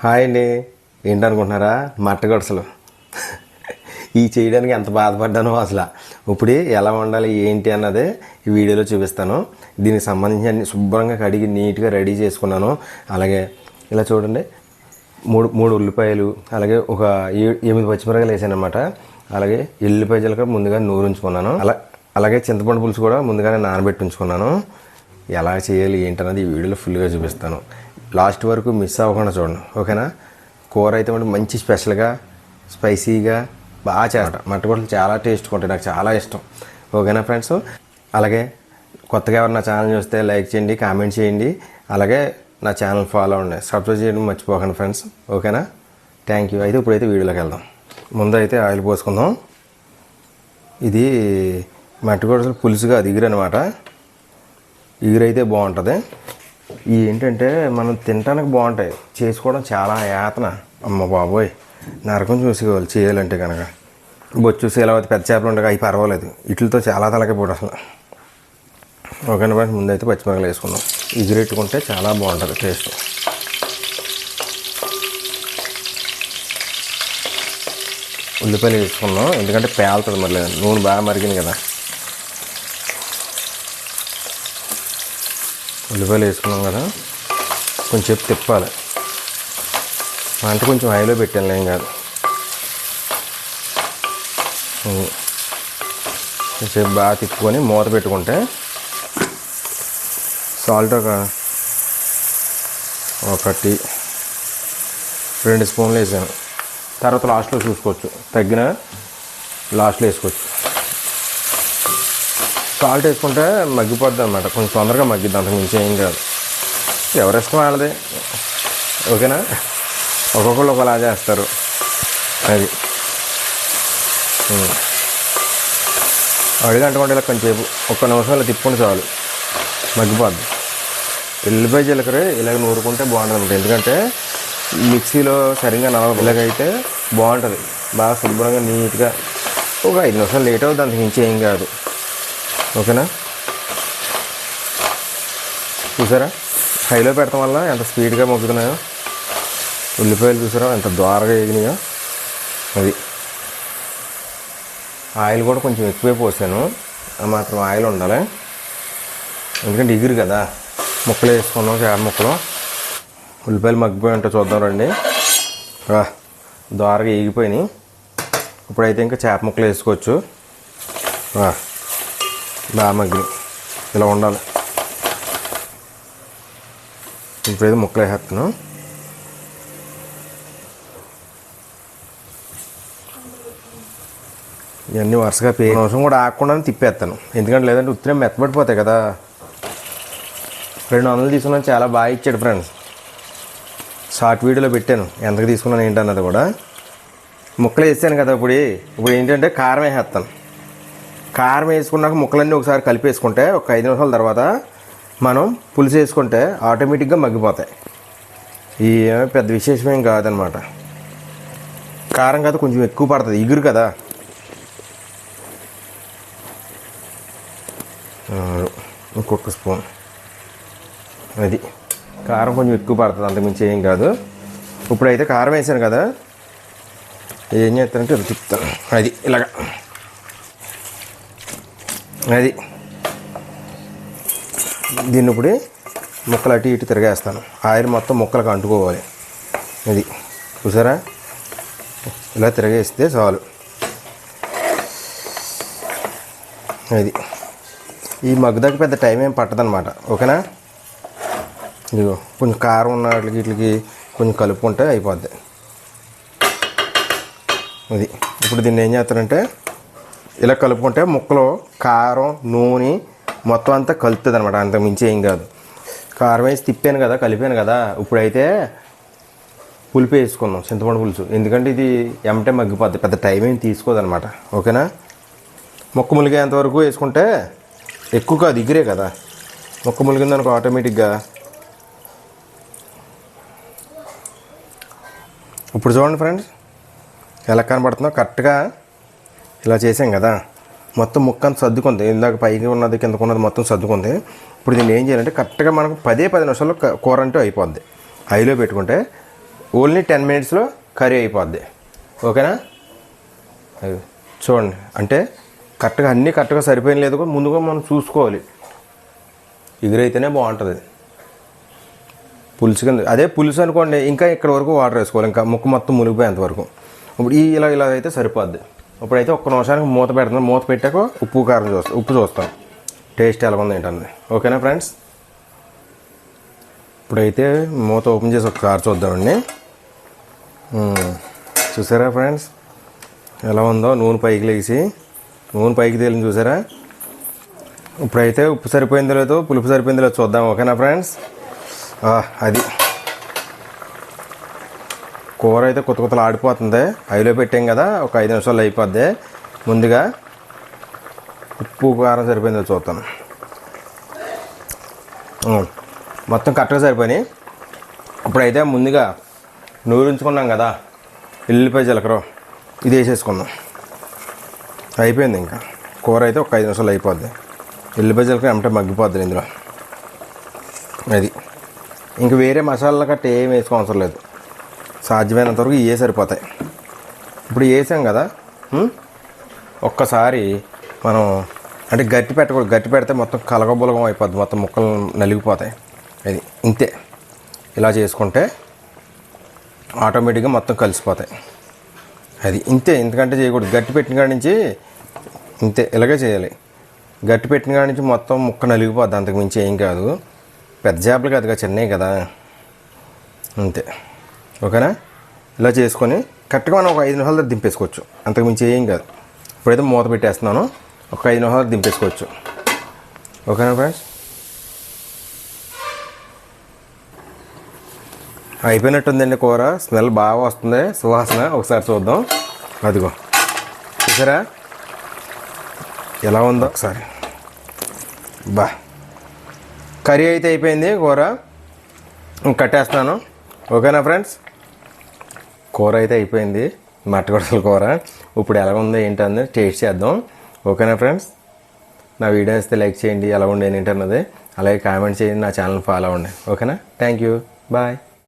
Hi అండి. ఏంటనుకుంటున్నారా? మట్టగొడసలు ఈ చేయడానికి ఎంత బాధపడ్డానో అసలు. ఇప్పుడు ఎలా వండాలి ఏంటి అన్నదే ఈ వీడియోలో చూపిస్తాను. దీనికి సంబంధించి అన్ని శుభ్రంగా కడిగి నీట్గా రెడీ చేసుకున్నాను. అలాగే ఇలా చూడండి, మూడు ఉల్లిపాయలు, అలాగే ఒక 8 పచ్చిమిరకాయలు వేసాను అనమాట. అలాగే ఎల్లిపాయ జీలకర్ర ముందుగా నూరుంచుకున్నాను. అలాగే చింతపండు పులుసు కూడా ముందుగానే నానబెట్టి ఉంచుకున్నాను. ఎలా చేయాలి ఏంటన్నది ఈ వీడియోలో ఫుల్గా చూపిస్తాను. లాస్ట్ వరకు మిస్ అవ్వకుండా చూడండి, ఓకేనా? కూర అయితే మంచి స్పెషల్గా స్పైసీగా బాగా చేస్తాను. మట్టగొడలు చాలా టేస్ట్గా ఉంటాయి, నాకు చాలా ఇష్టం. ఓకేనా ఫ్రెండ్స్? అలాగే కొత్తగా ఎవరు నా ఛానల్ చూస్తే లైక్ చేయండి, కామెంట్ చేయండి. అలాగే నా ఛానల్ ఫాలో అవ్వండి, సబ్స్క్రైబ్ చేయడం మర్చిపోకండి ఫ్రెండ్స్, ఓకేనా? Thank you. అయితే ఇప్పుడైతే వీడియోలోకి వెళ్దాం. ముందు అయితే ఆయిల్ పోసుకుందాం. ఇది మట్టగొడలు పులుసుగా అది ఇగురనమాట. ఇగురైతే బాగుంటుంది. ఇవి ఏంటంటే మనం తినడానికి బాగుంటాయి, చేసుకోవడం చాలా యాతన. అమ్మ బాబోయ్, నరకం చూసుకోవాలి చేయాలంటే కనుక. బొచ్చు చూసి ఎలా అయితే పెద్ద చేపలు ఉంటాయి, అవి పర్వాలేదు. వీటితో చాలా తలకపోడు అసలు. ఓకేనా ఫ్రెండ్స్? ముందైతే పచ్చిమిరపకాయలు వేసుకుందాం. ఇగురెట్టుకుంటే చాలా బాగుంటుంది టేస్ట్. ఉల్లిపాయలు వేసుకుందాం, ఎందుకంటే పేలుతుంది మరి. నూనె బాగా మరిగింది కదా. ఉల్లిపాయలు వేసుకున్నాం కదా, కొంచెం తిప్పాలి. అంటే కొంచెం హైలో పెట్టాను, ఏం కాదు. కొంచెం బాగా తిప్పుకొని మూత పెట్టుకుంటే సాల్ట్ ఒకటి 2 స్పూన్లు వేసాను. తర్వాత లాస్ట్లో చూసుకోవచ్చు, తగ్గిన లాస్ట్లో వేసుకోవచ్చు. సాల్ట్ వేసుకుంటే మగ్గిపోద్ది అనమాట, కొంచెం తొందరగా మగ్గిద్ది, అంతకు మించి ఏం కాదు. ఎవరిష్టం వాళ్ళది, ఓకేనా? ఒక్కొక్కళ్ళు ఒకలా చేస్తారు. అది అడిగంటకుండా ఇలా కొంచెంసేపు 1 నిమిషం ఇలా తిప్పుకుంటే చాలు, మగ్గిపోద్ది. ఎల్లిపాయ జీలకర్ర ఇలాగ నూరుకుంటే బాగుంటుంది అనమాట. ఎందుకంటే మిక్సీలో సరిగ్గా నలగదు. ఇలాగైతే బాగుంటుంది, బాగా శుభ్రంగా నీట్గా. ఒక 5 నిమిషాలు లేట్ అవుతుంది, అంతకు మించి ఏం కాదు, ఓకేనా? చూసారా హైలో పెట్టడం వల్ల ఎంత స్పీడ్గా మొగ్గుతున్నాయో. ఉల్లిపాయలు చూసారా ఎంత ద్వారగా ఎగినాయో. అది ఆయిల్ కూడా కొంచెం ఎక్కువే పోసాను, ఆ మాత్రం ఆయిల్ ఉండాలి. ఎందుకంటే ఎగురు కదా. ముక్కలు వేసుకున్నాం, చేప ముక్కలు. ఉల్లిపాయలు మగ్గిపోయి ఉంటే చూద్దాం రండి. ద్వారగా ఎగిపోయినాయి. ఇప్పుడైతే ఇంకా చేప ముక్కలు వేసుకోవచ్చు. బాగా మగ్గి ఇలా ఉండాలి. ఇప్పుడైతే ముక్కలు వేసేస్తాను. ఇవన్నీ వరుసగా నిమిషం కూడా ఆగకుండా తిప్పేస్తాను, ఎందుకంటే లేదంటే ఉత్తినే మెత్తబడిపోతాయి కదా. 200 తీసుకున్నాను, చాలా బాగా ఇచ్చాడు ఫ్రెండ్స్. షార్ట్ వీడియోలో పెట్టాను ఎంతకు తీసుకున్నాను ఏంటన్నది కూడా. ముక్కలు వేసాను కదా. ఇప్పుడు ఏంటంటే కారం వేసేస్తాను. కారం వేసుకున్నాక ముక్కలన్నీ ఒకసారి కలిపేసుకుంటే ఒక 5 నిమిషాల తర్వాత మనం పులుసు వేసుకుంటే ఆటోమేటిక్గా మగ్గిపోతాయి. ఈ పెద్ద విశేషమేం కాదనమాట. కారం కదా కొంచెం ఎక్కువ పడుతుంది, ఇగురు కదా. ఇంకొక స్పూన్. అది కారం కొంచెం ఎక్కువ పడుతుంది, అంతకుమించి ఏం కాదు. ఇప్పుడైతే కారం వేసాను కదా, ఏం చేస్తానంటే ఇది తిప్పుతాను. అది ఇలాగా, అది దీన్ని ఇప్పుడు ముక్కలు అటు ఇటు తిరగేస్తాను. ఆయిల్ మొత్తం ముక్కలకు అంటుకోవాలి. అది చూసారా, ఇలా తిరగేస్తే చాలు. అది ఈ మగ్గుదాకా పెద్ద టైం ఏం పట్టదనమాట, ఓకేనా? ఇదిగో కొంచెం కారం ఉన్న వాటికి వీటికి కొంచెం కలుపుకుంటే అయిపోద్ది. అది ఇప్పుడు దీన్ని ఏం చేస్తారంటే ఇలా కలుపుకుంటే ముక్కలో కారం నూనె మొత్తం అంతా కలుపుతుంది అనమాట, అంతకు మించి ఏం కాదు. కారం వేసి తిప్పాను కదా, కలిపాను కదా. ఇప్పుడైతే పులుపు వేసుకుందాం, చింతపండు పులుసు. ఎందుకంటే ఇది ఎమ్మటే మగ్గిపోద్ది, పెద్ద టైం ఏం తీసుకోదనమాట, ఓకేనా? ముక్క ములిగేంతవరకు వేసుకుంటే ఎక్కువ కాదు, ఇగురే కదా. ముక్క ములిగిందనుకో ఆటోమేటిక్గా. ఇప్పుడు చూడండి ఫ్రెండ్స్ ఎలా కనబడుతుందో. కరెక్ట్గా ఇలా చేసాం కదా, మొత్తం ముక్క అంతా సర్దుకుంది. ఇందాక పైకి ఉన్నది కిందకు ఉన్నది మొత్తం సర్దుకుంది. ఇప్పుడు దీన్ని ఏం చేయాలంటే కరెక్ట్గా మనకు 10 నిమిషాల్లో కూర అంటే అయిపోద్ది. హైలో పెట్టుకుంటే ఓన్లీ 10 మినిట్స్లో కర్రీ అయిపోద్ది. ఓకేనా? అది చూడండి, అంటే కరెక్ట్గా అన్నీ కరెక్ట్గా సరిపోయిన లేదు ముందుగా మనం చూసుకోవాలి. ఎగురైతేనే బాగుంటుంది పులుసు కింద. అదే పులుసు అనుకోండి, ఇంకా ఇక్కడ వరకు వాటర్ వేసుకోవాలి, ఇంకా ముక్క మొత్తం మునిగిపోయేంత వరకు. ఇప్పుడు ఇలా అయితే సరిపోద్ది. ఇప్పుడైతే ఒక్క నిమిషానికి మూత పెడతాను. మూత పెట్టాక ఉప్పు కారం ఉప్పు చూస్తాం టేస్ట్ ఎలా ఉంది ఏంటన్నది. ఓకేనా ఫ్రెండ్స్? ఇప్పుడైతే మూత ఓపెన్ చేసి ఒకసారి చూద్దామండి. చూసారా ఫ్రెండ్స్ ఎలా ఉందో? నూనె పైకి తేలింది చూసారా? ఇప్పుడైతే ఉప్పు సరిపోయిందో లేదో, పులుపు సరిపోయిందో లేదో చూద్దాం. ఓకేనా ఫ్రెండ్స్? అది కూర అయితే కొత్తలు ఆడిపోతుంది. ఐలో పెట్టాం కదా, ఒక 5 నిమిషాలు అయిపోద్ది. ముందుగా ఉప్పు కారం సరిపోయిందో చూస్తాను. మొత్తం కరెక్ట్గా సరిపోయినాయి. ఇప్పుడైతే ముందుగా నూరించుకున్నాం కదా ఎల్లిపాయ జీలకర్ర, ఇది వేసేసుకుందాం. అయిపోయింది. ఇంకా కూర అయితే ఒక 5 నిమిషాలు అయిపోద్ది. ఎల్లిపాయ జీలకర్ర ఏమంటే మగ్గిపోద్ది ఇందులో. అది ఇంక వేరే మసాలా కట్ట ఏం వేసుకోవసరం లేదు. సాధ్యమైనంత వరకు ఇవే సరిపోతాయి. ఇప్పుడు వేసాం కదా, ఒక్కసారి మనం అంటే గట్టి పెట్టకూడదు. గట్టి పెడితే మొత్తం కలగబులగం అయిపోద్ది, మొత్తం ముక్కలు నలిగిపోతాయి. అది ఇంతే. ఇలా చేసుకుంటే ఆటోమేటిక్గా మొత్తం కలిసిపోతాయి. అది ఇంతే. ఎందుకంటే చేయకూడదు. గట్టి పెట్టిన కాడి నుంచి ఇంతే, ఇలాగే చేయాలి. గట్టి పెట్టిన కాడి నుంచి మొత్తం ముక్క నలిగిపోద్ది, అంతకు మించి ఏం కాదు. పెద్ద చేపలు కాదుగా, చిన్నవి కదా, అంతే. ఓకేనా? ఇలా చేసుకొని కరెక్ట్గా మనం ఒక 5 నిమిషాల దగ్గర దింపేసుకోవచ్చు, అంతకు మించి ఏం కాదు. ఇప్పుడైతే మూత పెట్టేస్తున్నాను, ఒక 5 నిమిషాలు దింపేసుకోవచ్చు. ఓకేనా ఫ్రెండ్స్? అయిపోయినట్టుందండి కూర. స్మెల్ బాగా వస్తుంది, సువాసన. ఒకసారి చూద్దాం. అదిగో చూసారా ఎలా ఉందో ఒకసారి. కర్రీ అయితే అయిపోయింది. కూర కట్టేస్తాను. ఓకేనా ఫ్రెండ్స్? కూర అయితే అయిపోయింది, మట్టగొడసల కూర. ఇప్పుడు ఎలా ఉందో ఏంటన్నది టేస్ట్ చేద్దాం. ఓకేనా ఫ్రెండ్స్? నా వీడియో ఇస్తే లైక్ చేయండి, ఎలా ఉండే ఏంటన్నది. అలాగే కామెంట్ చేయండి, నా ఛానల్ ఫాలో అవ్వండి. ఓకేనా? Thank you, bye.